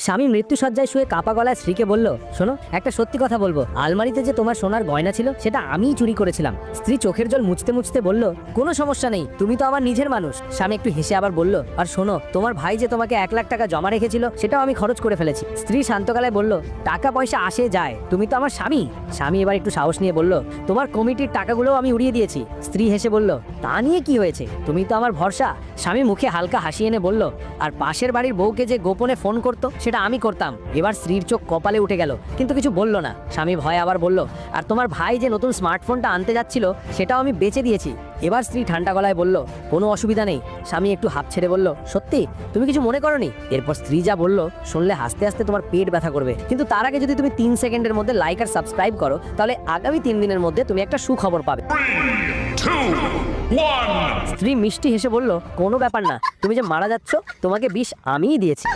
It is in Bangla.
স্বামী মৃত্যুসজ্জায় শুয়ে কাপা গলায় স্ত্রীকে বলল, শোনো, একটা সত্যি কথা বলবো, আলমারিতে যে তোমার সোনার গয়না ছিল সেটা আমিই চুরি করেছিলাম। স্ত্রী চোখের জল মুছতে মুছতে বলল, কোনো সমস্যা নেই, তুমি তো আমার নিজের মানুষ। স্বামী একটু হেসে আবার বলল, আর শোনো, তোমার ভাই যে তোমাকে 1,00,000 টাকা জমা রেখেছিল সেটাও আমি খরচ করে ফেলেছি। স্ত্রী শান্ত গলায় বলল, টাকা পয়সা আসে যায়, তুমি তো আমার স্বামী। স্বামী এবার একটু সাহস নিয়ে বলল, তোমার কমিটির টাকাগুলোও আমি উড়িয়ে দিয়েছি। স্ত্রী হেসে বলল, তা নিয়ে কি হয়েছে, তুমি তো আমার ভরসা। স্বামী মুখে হালকা হাসি এনে বলল, আর পাশের বাড়ির বউকে যে গোপনে ফোন করতো সেটা আমি করতাম। এবার স্ত্রীর চোখ কপালে উঠে গেল, কিন্তু কিছু বলল না। স্বামী ভয়ে আবার বলল, আর তোমার ভাই যে নতুন স্মার্টফোনটা আনতে যাচ্ছিল সেটাও আমি বেচে দিয়েছি। এবার স্ত্রী ঠান্ডা গলায় বলল, কোনো অসুবিধা নেই। স্বামী একটু হাঁপ ছেড়ে বলল, সত্যি, তুমি কিছু মনে করনি? এরপর স্ত্রী যা বলল শুনলে হাসতে হাসতে তোমার পেট ব্যথা করবে, কিন্তু তার আগে যদি তুমি 3 সেকেন্ডের মধ্যে লাইক আর সাবস্ক্রাইব করো তাহলে আগামী 3 দিনের মধ্যে তুমি একটা সুখবর পাবে। 3, 2, 1. স্ত্রী মিষ্টি হেসে বলল, কোনো ব্যাপার না, তুমি যে মারা যাচ্ছ তোমাকে বিষ আমিই দিয়েছি।